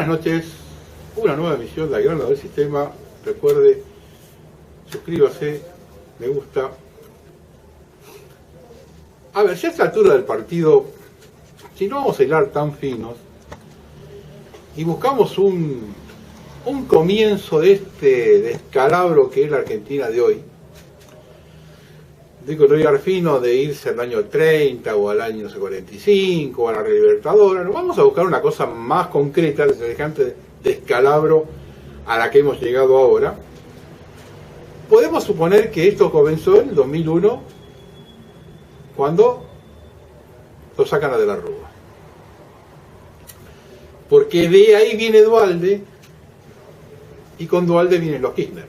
noches, una nueva emisión de La Grana del Sistema. Recuerde, suscríbase, me gusta. A ver, ya a esta altura del partido, si no vamos a hilar tan finos, y buscamos un comienzo de este descalabro que es la Argentina de hoy, digo, no hilar fino de irse al año 30 o al año 45 o a la Libertadora, no, vamos a buscar una cosa más concreta de semejante descalabro a la que hemos llegado ahora. Podemos suponer que esto comenzó en el 2001, cuando lo sacan a De la Rúa. Porque de ahí viene Duhalde, y con Duhalde vienen los Kirchner.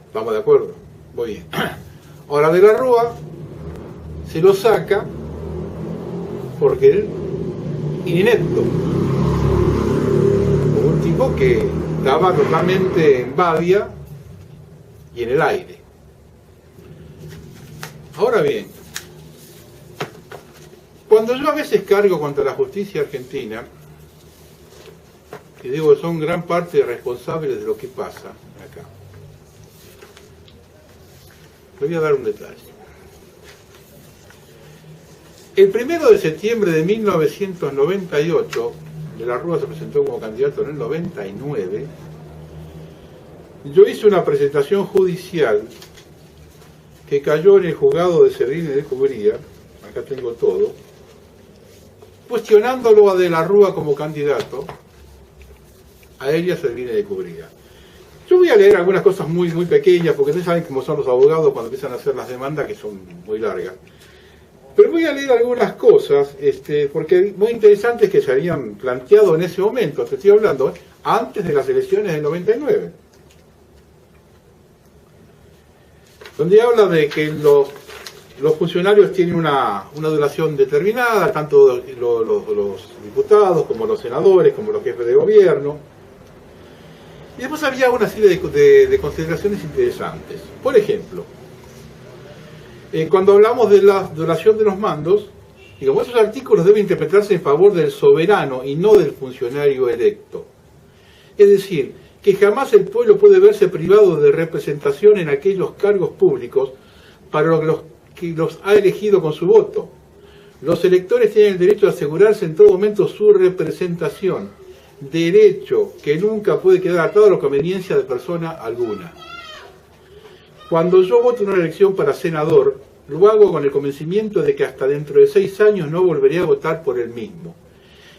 ¿Estamos de acuerdo? Muy bien. Ahora De la Rúa se lo saca porque él inepto. Un tipo que estaba totalmente en babia y en el aire. Ahora bien, cuando yo a veces cargo contra la justicia argentina, que digo que son gran parte responsables de lo que pasa acá, le voy a dar un detalle. El 1 de septiembre de 1998, De la Rúa se presentó como candidato en el 99, yo hice una presentación judicial que cayó en el juzgado de Servini de Cubría, acá tengo todo, cuestionándolo a De la Rúa como candidato, a él y a Servini de Cubría. Yo voy a leer algunas cosas muy pequeñas, porque ustedes saben cómo son los abogados cuando empiezan a hacer las demandas, que son muy largas. Pero voy a leer algunas cosas, porque muy interesantes que se habían planteado en ese momento, te estoy hablando, antes de las elecciones del 99. Donde habla de que los funcionarios tienen una duración determinada, tanto los diputados, como los senadores, como los jefes de gobierno. Y después había una serie de consideraciones interesantes. Por ejemplo, cuando hablamos de la duración de los mandos, digamos, esos artículos deben interpretarse en favor del soberano y no del funcionario electo. Es decir, que jamás el pueblo puede verse privado de representación en aquellos cargos públicos para los que los ha elegido con su voto. Los electores tienen el derecho de asegurarse en todo momento su representación, derecho que nunca puede quedar atado a la conveniencia de persona alguna. Cuando yo voto en una elección para senador, lo hago con el convencimiento de que hasta dentro de 6 años no volveré a votar por el mismo.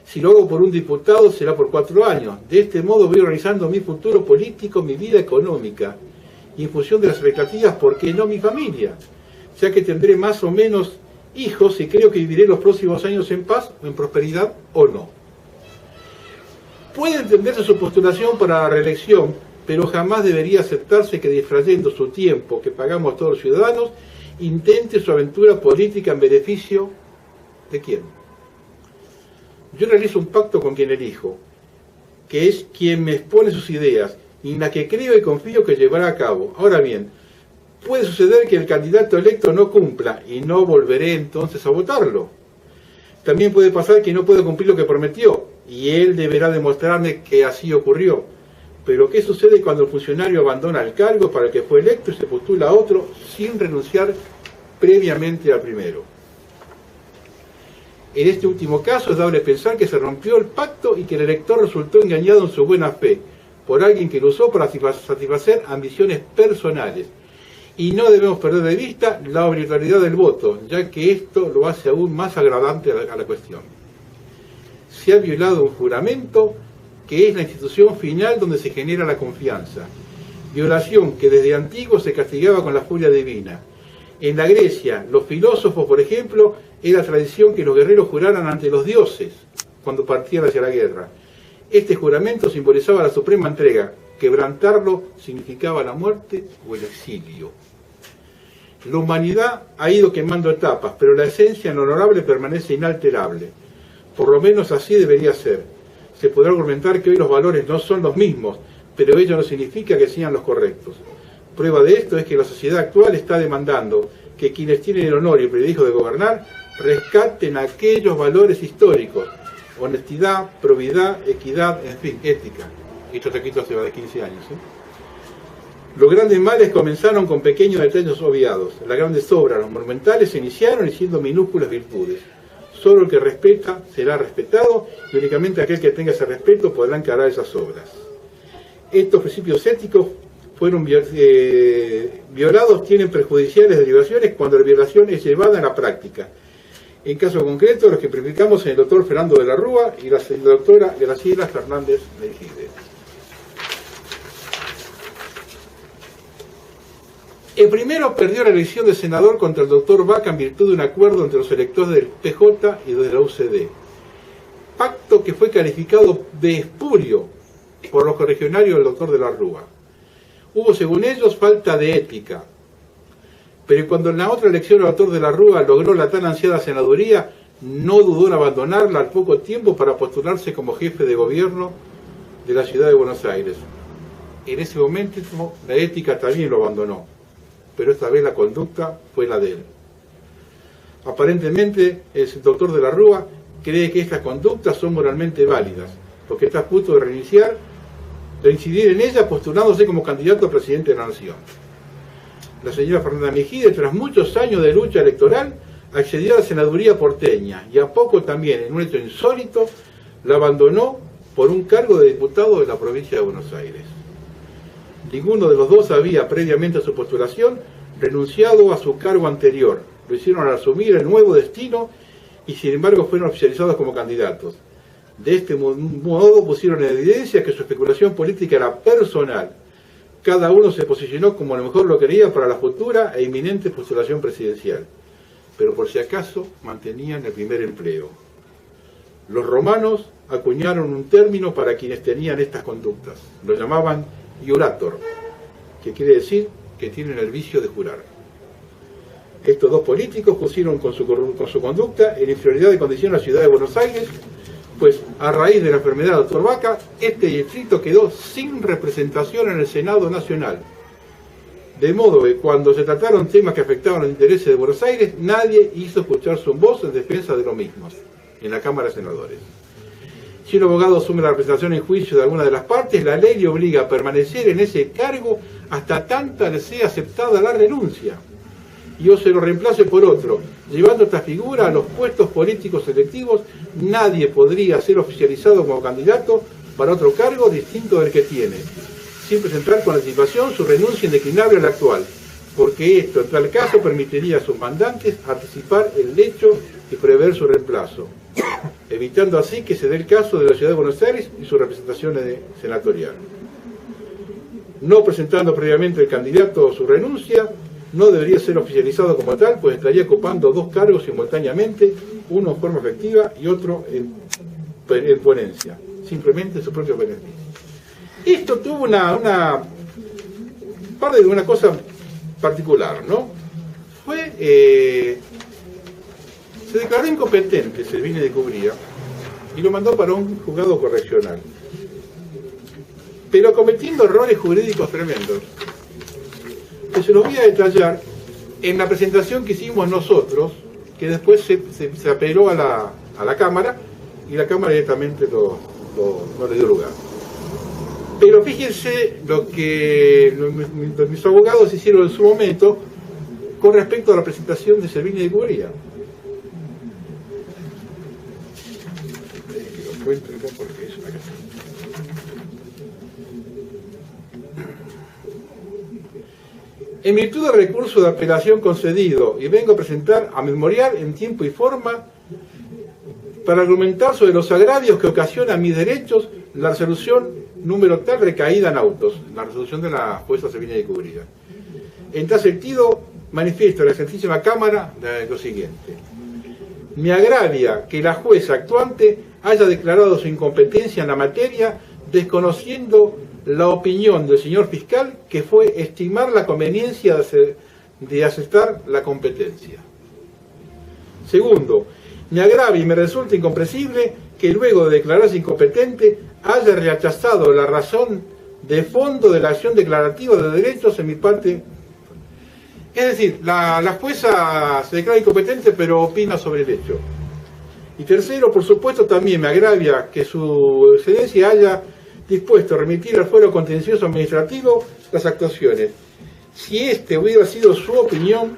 Si lo hago por un diputado, será por 4 años. De este modo voy organizando mi futuro político, mi vida económica, y en función de las expectativas, ¿por qué no mi familia? Ya que tendré más o menos hijos y creo que viviré los próximos años en paz, en prosperidad o no. Puede entenderse su postulación para la reelección, pero jamás debería aceptarse que distrayendo su tiempo, que pagamos todos los ciudadanos, intente su aventura política en beneficio ¿de quién? Yo realizo un pacto con quien elijo, que es quien me expone sus ideas, y en la que creo y confío que llevará a cabo. Ahora bien, puede suceder que el candidato electo no cumpla, y no volveré entonces a votarlo. También puede pasar que no pueda cumplir lo que prometió, y él deberá demostrarme que así ocurrió. Pero ¿qué sucede cuando el funcionario abandona el cargo para el que fue electo y se postula a otro sin renunciar previamente al primero? En este último caso es dable pensar que se rompió el pacto y que el elector resultó engañado en su buena fe por alguien que lo usó para satisfacer ambiciones personales. Y no debemos perder de vista la obligatoriedad del voto, ya que esto lo hace aún más agradante a la cuestión. Se ha violado un juramento que es la institución final donde se genera la confianza. Violación que desde antiguo se castigaba con la furia divina. En la Grecia, los filósofos, por ejemplo, era tradición que los guerreros juraran ante los dioses cuando partían hacia la guerra. Este juramento simbolizaba la suprema entrega. Quebrantarlo significaba la muerte o el exilio. La humanidad ha ido quemando etapas, pero la esencia honorable permanece inalterable. Por lo menos así debería ser. Se podrá argumentar que hoy los valores no son los mismos, pero ello no significa que sean los correctos. Prueba de esto es que la sociedad actual está demandando que quienes tienen el honor y el privilegio de gobernar rescaten aquellos valores históricos honestidad, probidad, equidad, en fin, ética. Esto está escrito hace más de 15 años. Los grandes males comenzaron con pequeños detalles obviados. Las grandes obras, los monumentales, se iniciaron y siendo minúsculas virtudes. Solo el que respeta será respetado y únicamente aquel que tenga ese respeto podrá encarar esas obras. Estos principios éticos fueron violados, tienen perjudiciales derivaciones cuando la violación es llevada a la práctica. En caso concreto, los que practicamos en el doctor Fernando de la Rúa y la doctora Graciela Fernández Mejide. El primero perdió la elección de senador contra el doctor Vaca en virtud de un acuerdo entre los electores del PJ y de la UCD. Pacto que fue calificado de espurio por los correligionarios del doctor de la Rúa. Hubo, según ellos, falta de ética. Pero cuando en la otra elección el doctor de la Rúa logró la tan ansiada senaduría, no dudó en abandonarla al poco tiempo para postularse como jefe de gobierno de la ciudad de Buenos Aires. En ese momento la ética también lo abandonó, pero esta vez la conducta fue la de él. Aparentemente el doctor de la Rúa cree que estas conductas son moralmente válidas, porque está a punto de reincidir en ellas postulándose como candidato a presidente de la Nación. La señora Fernanda Mejide, tras muchos años de lucha electoral, accedió a la senaduría porteña y a poco también, en un hecho insólito, la abandonó por un cargo de diputado de la provincia de Buenos Aires. Ninguno de los dos había, previamente a su postulación, renunciado a su cargo anterior. Lo hicieron al asumir el nuevo destino y sin embargo fueron oficializados como candidatos. De este modo pusieron en evidencia que su especulación política era personal. Cada uno se posicionó como a lo mejor lo quería para la futura e inminente postulación presidencial. Pero por si acaso mantenían el primer empleo. Los romanos acuñaron un término para quienes tenían estas conductas. Lo llamaban iurator, que quiere decir que tienen el vicio de jurar. Estos dos políticos pusieron con su conducta en inferioridad de condición a la ciudad de Buenos Aires, pues a raíz de la enfermedad del doctor Vaca, este distrito quedó sin representación en el Senado Nacional. De modo que cuando se trataron temas que afectaban los intereses de Buenos Aires, nadie hizo escuchar su voz en defensa de lo mismo, en la Cámara de Senadores. Si un abogado asume la representación en juicio de alguna de las partes, la ley le obliga a permanecer en ese cargo hasta tanta le sea aceptada la renuncia y o se lo reemplace por otro. Llevando esta figura a los puestos políticos electivos, nadie podría ser oficializado como candidato para otro cargo distinto del que tiene, sin presentar con anticipación su renuncia indeclinable al actual, porque esto en tal caso permitiría a sus mandantes anticipar el hecho y prever su reemplazo, evitando así que se dé el caso de la ciudad de Buenos Aires y su representación senatorial. No presentando previamente el candidato su renuncia, no debería ser oficializado como tal, pues estaría ocupando dos cargos simultáneamente, uno en forma efectiva y otro en ponencia, simplemente su propio beneficio. Esto tuvo una cosa particular, ¿no? Se declaró incompetente Servini de Cubría y lo mandó para un juzgado correccional, pero cometiendo errores jurídicos tremendos, que se los voy a detallar en la presentación que hicimos nosotros, que después se apeló a la Cámara y la Cámara directamente no le dio lugar. Pero fíjense lo que mis abogados hicieron en su momento con respecto a la presentación de Servini de Cubría. Porque es una cosa. En virtud del recurso de apelación concedido, y vengo a presentar a memorial en tiempo y forma para argumentar sobre los agravios que ocasiona mis derechos la resolución número tal recaída en autos, la resolución de la jueza Servini de Cubría. En tal sentido, manifiesto a la Excelentísima Cámara lo siguiente. Me agravia que la jueza actuante haya declarado su incompetencia en la materia, desconociendo la opinión del señor fiscal, que fue estimar la conveniencia de aceptar la competencia. Segundo, me agravia y me resulta incomprensible que luego de declararse incompetente haya rechazado la razón de fondo de la acción declarativa de derechos en mi parte. Es decir, la jueza se declara incompetente pero opina sobre el hecho. Y tercero, por supuesto, también me agravia que su excelencia haya dispuesto a remitir al fuero contencioso administrativo las actuaciones. Si este hubiera sido su opinión,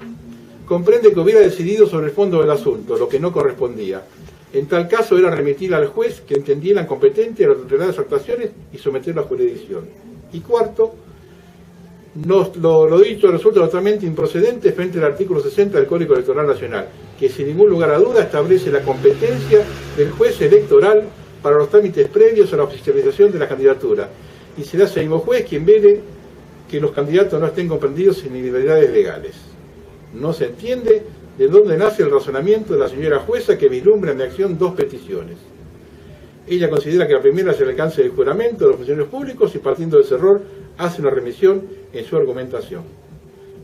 comprende que hubiera decidido sobre el fondo del asunto, lo que no correspondía. En tal caso era remitir al juez que entendiera competente a la totalidad de las actuaciones y someterlo a jurisdicción. Y cuarto, lo dicho resulta totalmente improcedente frente al artículo 60 del Código Electoral Nacional, que sin ningún lugar a duda establece la competencia del juez electoral para los trámites previos a la oficialización de la candidatura, y será ese mismo juez quien vele que los candidatos no estén comprendidos en individualidades legales. No se entiende de dónde nace el razonamiento de la señora jueza que vislumbra en mi acción dos peticiones. Ella considera que la primera es el alcance del juramento de los funcionarios públicos y partiendo de ese error hace una remisión en su argumentación,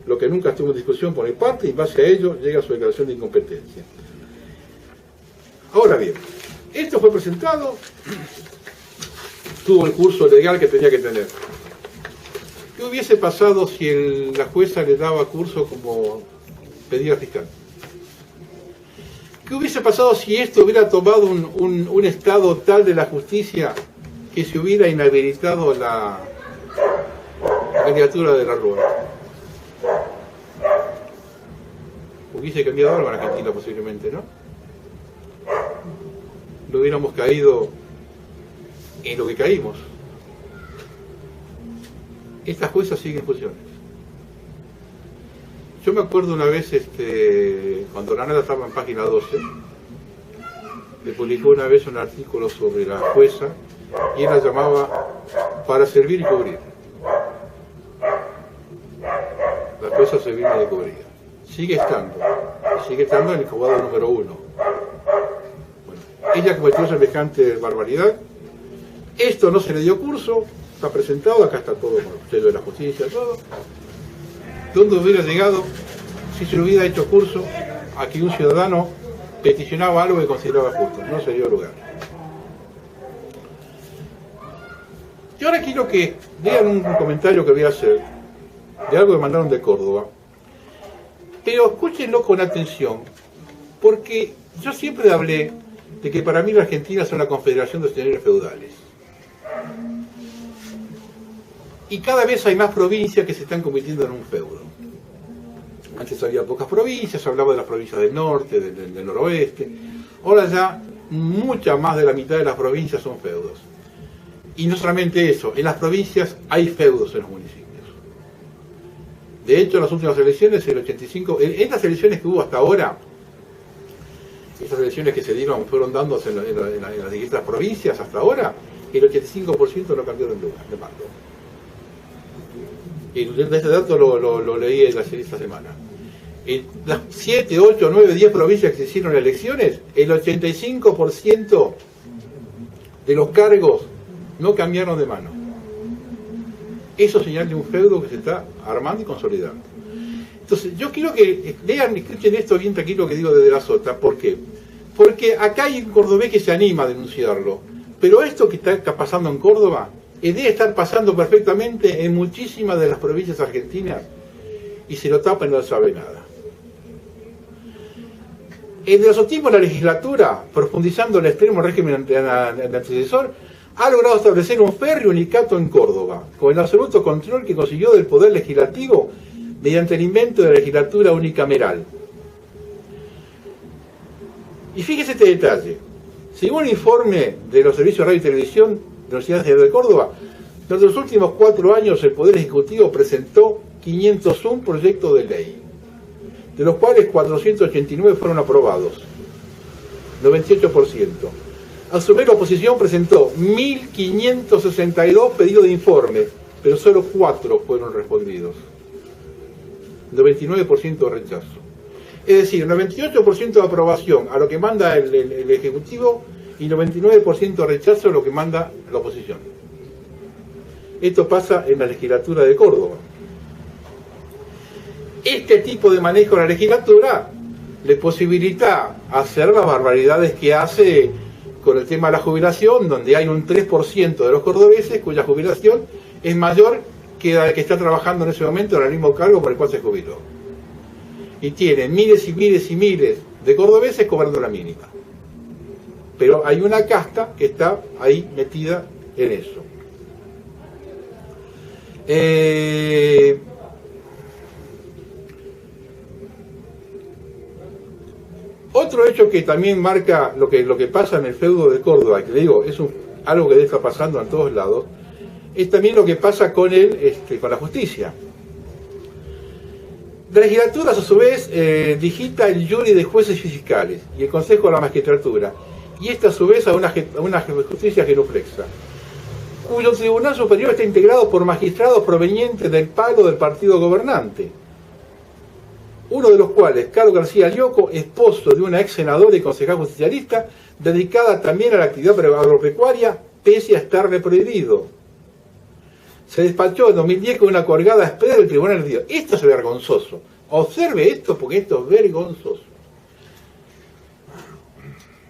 lo que nunca estuvo en discusión por mi parte, y en base a ello llega a su declaración de incompetencia. Ahora bien, esto fue presentado, tuvo el curso legal que tenía que tener. ¿Qué hubiese pasado si la jueza le daba curso como pedía fiscal? ¿Qué hubiese pasado si esto hubiera tomado un estado tal de la justicia que se hubiera inhabilitado la candidatura de la Rúa? Hubiese cambiado algo en Argentina posiblemente, ¿no? No hubiéramos caído en lo que caímos. Estas juezas siguen funciones. Yo me acuerdo una vez, cuando la nada estaba en página 12, le publicó una vez un artículo sobre la jueza y él la llamaba para servir y cubrir. La jueza servida y cubría. Sigue estando en el juzgado número 1. Bueno, ella cometió semejante barbaridad. Esto no se le dio curso, está presentado, acá está todo, con el sello de la justicia, todo. ¿Dónde hubiera llegado si se le hubiera hecho curso a que un ciudadano peticionaba algo que consideraba justo? No se dio lugar. Y ahora quiero que lean un comentario que voy a hacer de algo que mandaron de Córdoba, pero escúchenlo con atención, porque yo siempre hablé de que para mí la Argentina es una confederación de señores feudales. Y cada vez hay más provincias que se están convirtiendo en un feudo. Antes había pocas provincias, se hablaba de las provincias del norte, del noroeste. Ahora ya mucha más de la mitad de las provincias son feudos. Y no solamente eso, en las provincias hay feudos en los municipios. De hecho, en las últimas elecciones, el 85%, en estas elecciones que hubo hasta ahora, esas elecciones que se dieron, fueron dándose en las distintas provincias hasta ahora, el 85% no cambió de lugar, de mando. Y este dato lo leí esta semana. En las 7, 8, 9, 10 provincias que se hicieron elecciones, el 85% de los cargos no cambiaron de mano. Eso señala un feudo que se está armando y consolidando. Entonces, yo quiero que lean, escuchen esto bien tranquilo que digo desde la Sota. ¿Por qué? Porque acá hay un cordobés que se anima a denunciarlo. Pero esto que está pasando en Córdoba debe estar pasando perfectamente en muchísimas de las provincias argentinas y se lo tapa y no sabe nada. El derogatismo de la legislatura, profundizando el extremo régimen antecesor, ha logrado establecer un férreo unicato en Córdoba, con el absoluto control que consiguió del poder legislativo mediante el invento de la legislatura unicameral. Y fíjese este detalle. Según un informe de los servicios de radio y televisión de la Universidad Nacional de Córdoba, durante los últimos 4 años el Poder Ejecutivo presentó 501 proyectos de ley, de los cuales 489 fueron aprobados, 98%. A su vez, la oposición presentó 1.562 pedidos de informe, pero solo 4 fueron respondidos, 99% de rechazo. Es decir, 98% de aprobación a lo que manda el Ejecutivo y 99% de rechazo a lo que manda la oposición. Esto pasa en la legislatura de Córdoba. Este tipo de manejo de la legislatura le posibilita hacer las barbaridades que hace con el tema de la jubilación, donde hay un 3% de los cordobeses cuya jubilación es mayor que la que está trabajando en ese momento en el mismo cargo por el cual se jubiló. Y tiene miles y miles y miles de cordobeses cobrando la mínima. pero hay una casta que está ahí metida en eso. Otro hecho que también marca lo que pasa en el feudo de Córdoba, que le digo, es algo que está pasando en todos lados, es también lo que pasa con con la justicia. La legislatura, a su vez, digita el jury de jueces y fiscales y el Consejo de la Magistratura, y esta a su vez a una justicia genuflexa, cuyo Tribunal Superior está integrado por magistrados provenientes del palo del partido gobernante, uno de los cuales, Carlos García Lioco, esposo de una ex senadora y concejal justicialista, dedicada también a la actividad agropecuaria, pese a estarle prohibido. Se despachó en 2010 con una colgada espera del Tribunal de Dios. Esto es vergonzoso. Observe esto porque esto es vergonzoso.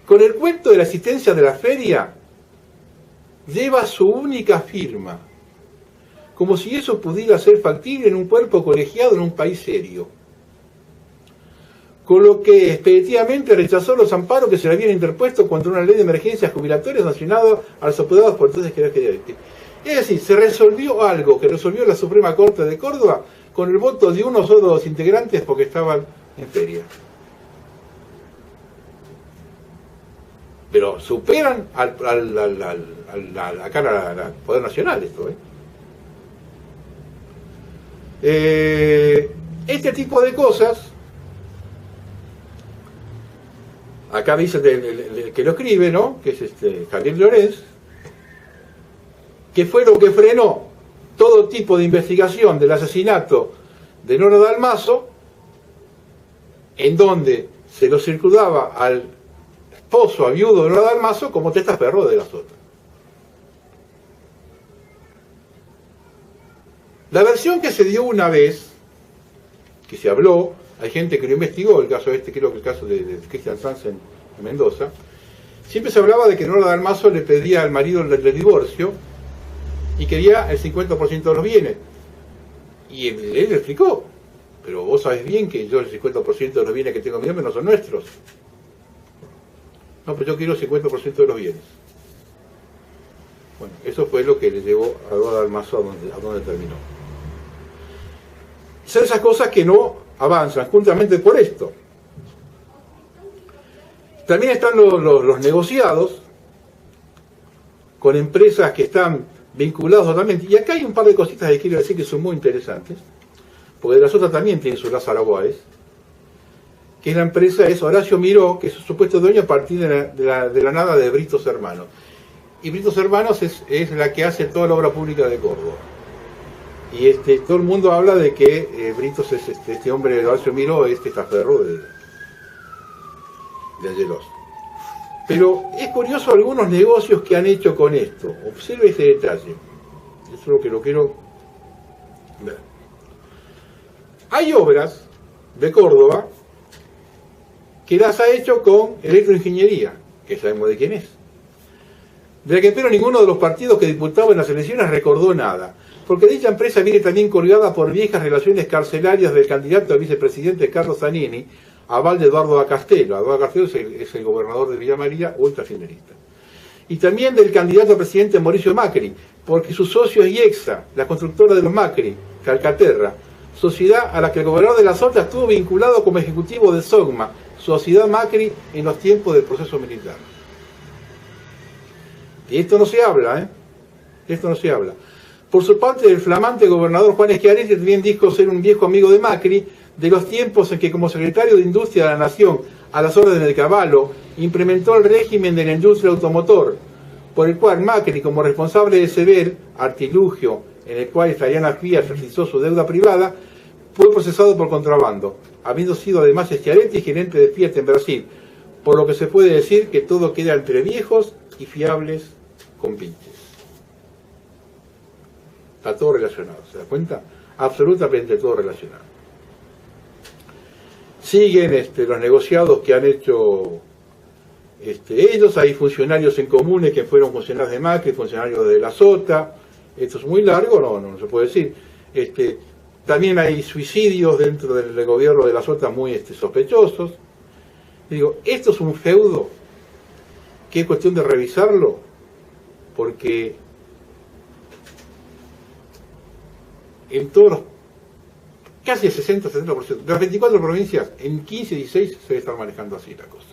Con el cuento de la asistencia de la feria, lleva su única firma, como si eso pudiera ser factible en un cuerpo colegiado en un país serio. Con lo que expeditivamente rechazó los amparos que se le habían interpuesto contra una ley de emergencias jubilatorias sancionada a los apoderados por entonces gerentes. Es decir, se resolvió algo que resolvió la Suprema Corte de Córdoba con el voto de unos o dos integrantes porque estaban en feria. Pero superan al Poder Nacional esto, Este tipo de cosas, acá dice el que lo escribe, ¿no? Que es Javier Llorens, que fue lo que frenó todo tipo de investigación del asesinato de Nora Dalmazo, en donde se lo circundaba al esposo, a viudo de Nora Dalmazo, como testaferro de la Sota. La versión que se dio una vez, que se habló, hay gente que lo investigó, el caso creo que el caso de Cristian Sanz en Mendoza, siempre se hablaba de que Nora Dalmazo le pedía al marido el divorcio y quería el 50% de los bienes. Y él le explicó, pero vos sabés bien que yo el 50% de los bienes que tengo en mi nombre no son nuestros. No, pues yo quiero el 50% de los bienes. Bueno, eso fue lo que le llevó a Nora Dalmazo a donde terminó. Son esas cosas que no avanzan, juntamente por esto. También están los negociados con empresas que están vinculados totalmente. Y acá hay un par de cositas que quiero decir que son muy interesantes, porque de la Sota también tiene sus Lázaro Báez, que la empresa es Horacio Miró, que es su supuesto dueño a partir de la nada de Britos Hermanos. Y Britos Hermanos es la que hace toda la obra pública de Córdoba. Y todo el mundo habla de que Britos es este hombre de Horacio Miró, testaferro de Angelos. Pero es curioso algunos negocios que han hecho con esto. Observe ese detalle. Eso es lo que lo quiero ver. Hay obras de Córdoba que las ha hecho con Electroingeniería, que sabemos de quién es. De la que pero ninguno de los partidos que disputaban en las elecciones recordó nada. Porque dicha empresa viene también colgada por viejas relaciones carcelarias del candidato a vicepresidente Carlos Zanini, aval de Eduardo da Castello. Eduardo da Castello es el gobernador de Villa María, ultrafinalista. Y también del candidato a presidente Mauricio Macri, porque su socio es IEXA, la constructora de los Macri, Calcaterra, sociedad a la que el gobernador de la Sota estuvo vinculado como ejecutivo de SOGMA, Sociedad Macri, en los tiempos del proceso militar. Y esto no se habla, Esto no se habla. Por su parte, el flamante gobernador Juan Schiaretti también dijo ser un viejo amigo de Macri, de los tiempos en que como secretario de Industria de la Nación, a las órdenes de Cavallo, implementó el régimen de la industria automotor, por el cual Macri, como responsable de Sever, artilugio en el cual Italiana Fiat realizó su deuda privada, fue procesado por contrabando, habiendo sido además Schiaretti gerente de Fiat en Brasil, por lo que se puede decir que todo queda entre viejos y fiables compinches. Está todo relacionado, ¿se da cuenta? Absolutamente todo relacionado. Siguen los negociados que han hecho ellos. Hay funcionarios en comunes que fueron funcionarios de Macri, funcionarios de la Sota. Esto es muy largo, no se puede decir. También hay suicidios dentro del gobierno de la Sota muy sospechosos. Digo, esto es un feudo que es cuestión de revisarlo, porque en todos los, casi el 60-70% de las 24 provincias, en 15, 16 se debe estar manejando así la cosa.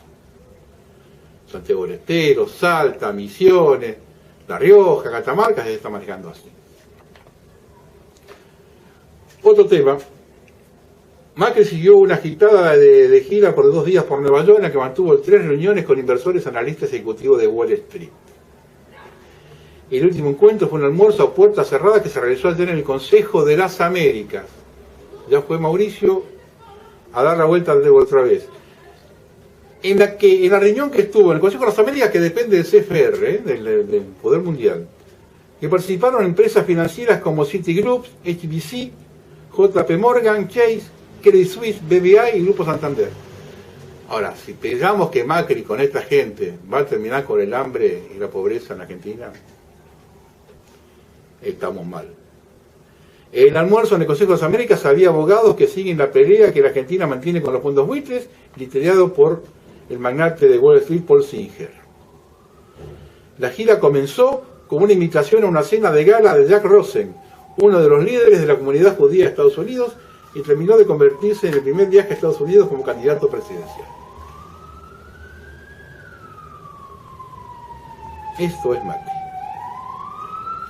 Santiago del Estero, Salta, Misiones, La Rioja, Catamarca, se está manejando así. Otro tema, Macri siguió una agitada de gira por 2 días por Nueva York, en la que mantuvo 3 reuniones con inversores, analistas ejecutivos de Wall Street. El último encuentro fue un almuerzo a puerta cerrada que se realizó ayer en el Consejo de las Américas. Ya fue Mauricio a dar la vuelta otra vez. En la reunión que estuvo en el Consejo de las Américas, que depende del CFR, del Poder Mundial, que participaron empresas financieras como Citigroup, HSBC, JP Morgan, Chase, Credit Suisse, BBA y Grupo Santander. Ahora, si pensamos que Macri con esta gente va a terminar con el hambre y la pobreza en Argentina, estamos mal. En el almuerzo en el Consejo de las Américas había abogados que siguen la pelea que la Argentina mantiene con los fondos buitres, liderado por el magnate de Wall Street, Paul Singer. La gira comenzó con una invitación a una cena de gala de Jack Rosen, uno de los líderes de la comunidad judía de Estados Unidos, y terminó de convertirse en el primer viaje a Estados Unidos como candidato presidencial. Esto es Macri.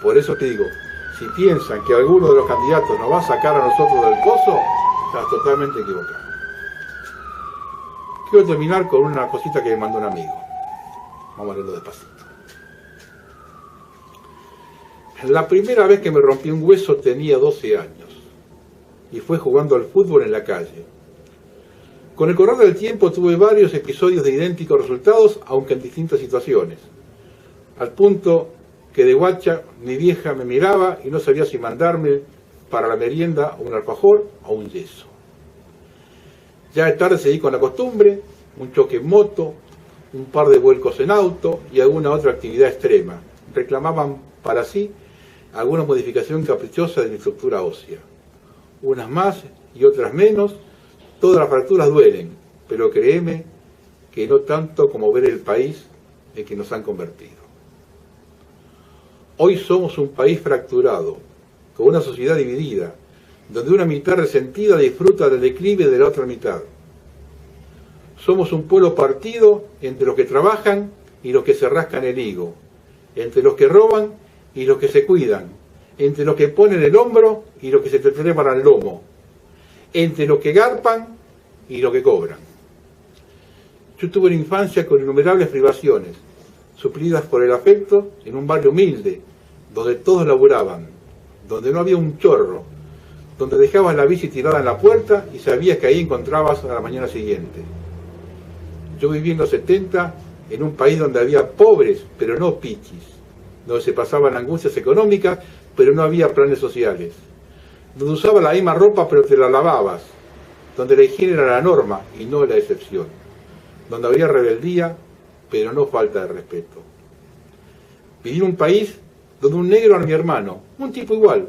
Por eso te digo, si piensan que alguno de los candidatos nos va a sacar a nosotros del pozo, estás totalmente equivocado. Quiero terminar con una cosita que me mandó un amigo. Vamos a leerlo despacito. La primera vez que me rompí un hueso tenía 12 años y fue jugando al fútbol en la calle. Con el correr del tiempo tuve varios episodios de idénticos resultados, aunque en distintas situaciones. Al punto que de guacha mi vieja me miraba y no sabía si mandarme para la merienda un alfajor o un yeso. Ya de tarde seguí con la costumbre, un choque en moto, un par de vuelcos en auto y alguna otra actividad extrema. Reclamaban para sí alguna modificación caprichosa de mi estructura ósea. Unas más y otras menos, todas las fracturas duelen, pero créeme que no tanto como ver el país en que nos han convertido. Hoy somos un país fracturado, con una sociedad dividida, donde una mitad resentida disfruta del declive de la otra mitad. Somos un pueblo partido entre los que trabajan y los que se rascan el higo, entre los que roban y los que se cuidan, entre los que ponen el hombro y los que se trepan al lomo, entre los que garpan y los que cobran. Yo tuve una infancia con innumerables privaciones, suplidas por el afecto en un barrio humilde, donde todos laburaban, donde no había un chorro, donde dejabas la bici tirada en la puerta y sabías que ahí encontrabas a la mañana siguiente. Yo viví en los 70 en un país donde había pobres, pero no pichis, donde se pasaban angustias económicas, pero no había planes sociales, donde usabas la misma ropa, pero te la lavabas, donde la higiene era la norma y no la excepción, donde había rebeldía, pero no falta de respeto. Viví en un país donde un negro era mi hermano, un tipo igual,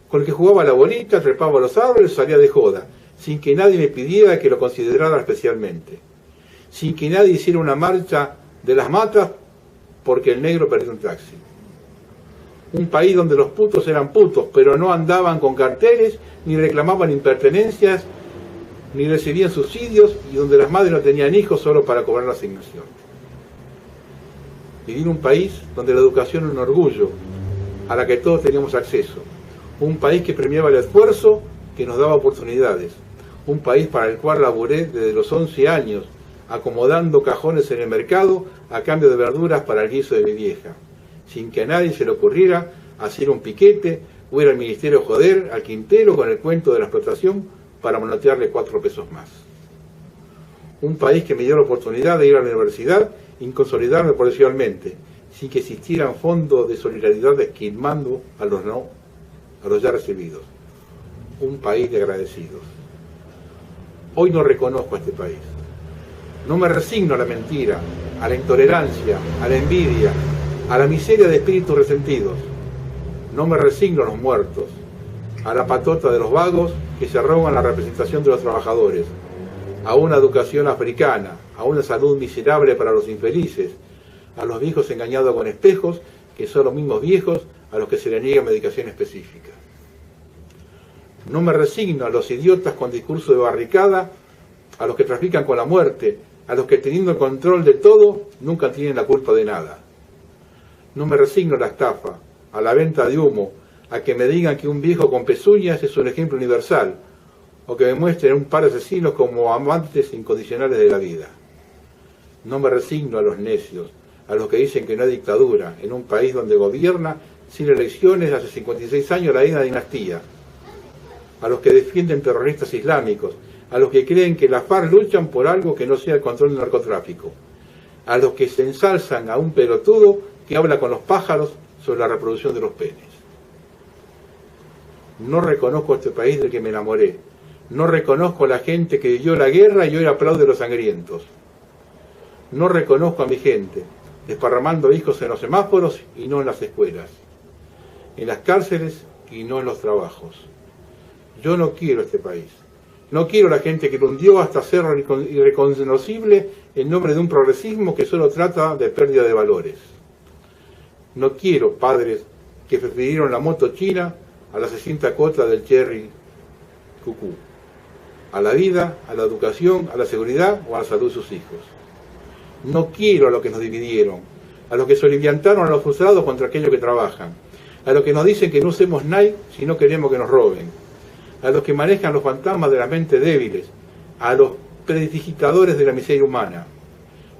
con el que jugaba a la bolita, trepaba a los árboles, salía de joda, sin que nadie me pidiera que lo considerara especialmente, sin que nadie hiciera una marcha de las matas porque el negro perdió un taxi. Un país donde los putos eran putos, pero no andaban con carteles, ni reclamaban impertenencias, ni recibían subsidios, y donde las madres no tenían hijos solo para cobrar la asignación. Viví en un país donde la educación era un orgullo, a la que todos teníamos acceso. Un país que premiaba el esfuerzo, que nos daba oportunidades. Un país para el cual laburé desde los 11 años, acomodando cajones en el mercado a cambio de verduras para el guiso de mi vieja, sin que a nadie se le ocurriera hacer un piquete o ir al ministerio joder al Quintero con el cuento de la explotación para manotearle 4 pesos más. Un país que me dio la oportunidad de ir a la universidad y consolidarme profesionalmente, sin que existieran fondos de solidaridad esquilmando a los ya recibidos. Un país de agradecidos. Hoy no reconozco a este país. No me resigno a la mentira, a la intolerancia, a la envidia, a la miseria de espíritus resentidos. No me resigno a los muertos, a la patota de los vagos que se roban la representación de los trabajadores, a una educación africana, a una salud miserable para los infelices, a los viejos engañados con espejos, que son los mismos viejos a los que se les niega medicación específica. No me resigno a los idiotas con discurso de barricada, a los que trafican con la muerte, a los que teniendo el control de todo, nunca tienen la culpa de nada. No me resigno a la estafa, a la venta de humo, a que me digan que un viejo con pezuñas es un ejemplo universal, o que me muestren un par de asesinos como amantes incondicionales de la vida. No me resigno a los necios, a los que dicen que no hay dictadura, en un país donde gobierna, sin elecciones, hace 56 años la dinastía. A los que defienden terroristas islámicos, a los que creen que las FARC luchan por algo que no sea el control del narcotráfico, a los que se ensalzan a un pelotudo que habla con los pájaros sobre la reproducción de los penes. No reconozco a este país del que me enamoré, no reconozco a la gente que vivió la guerra y hoy aplaude a los sangrientos. No reconozco a mi gente, desparramando hijos en los semáforos y no en las escuelas, en las cárceles y no en los trabajos. Yo no quiero este país. No quiero la gente que lo hundió hasta ser irreconocible en nombre de un progresismo que solo trata de pérdida de valores. No quiero padres que prefirieron la moto china a la 60 cuotas del Cherry Cucú, a la vida, a la educación, a la seguridad o a la salud de sus hijos. No quiero a los que nos dividieron, a los que soliviantaron a los frustrados contra aquellos que trabajan, a los que nos dicen que no usemos Nike si no queremos que nos roben, a los que manejan los fantasmas de las mentes débiles, a los prestidigitadores de la miseria humana.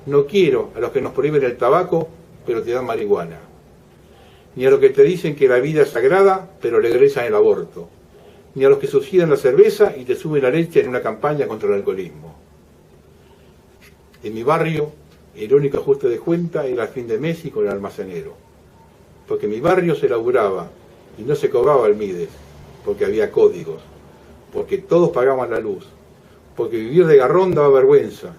No quiero a los que nos prohíben el tabaco, pero te dan marihuana. Ni a los que te dicen que la vida es sagrada, pero le egresan el aborto. Ni a los que subsidian la cerveza y te suben la leche en una campaña contra el alcoholismo. En mi barrio, el único ajuste de cuenta era el fin de mes y con el almacenero. Porque en mi barrio se laburaba y no se cobraba el Mides, porque había códigos, porque todos pagaban la luz, porque vivir de garrón daba vergüenza,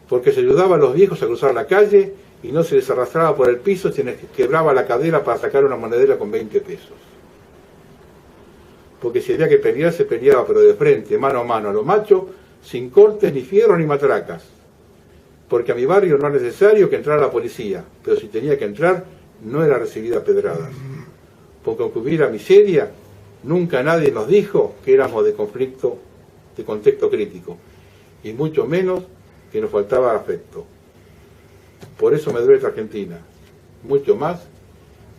porque se ayudaba a los viejos a cruzar la calle y no se les arrastraba por el piso, se les quebraba la cadera para sacar una monedera con 20 pesos. Porque si había que pelear, se peleaba, pero de frente, mano a mano, a lo macho, sin cortes, ni fierros, ni matracas. Porque a mi barrio no era necesario que entrara la policía, pero si tenía que entrar, no era recibida a pedradas. Porque aunque hubiera miseria, nunca nadie nos dijo que éramos de conflicto, de contexto crítico, y mucho menos que nos faltaba afecto. Por eso me duele esta Argentina, mucho más,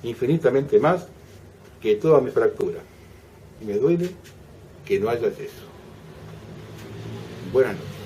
infinitamente más, que toda mi fractura. Y me duele que no haya eso. Buenas noches.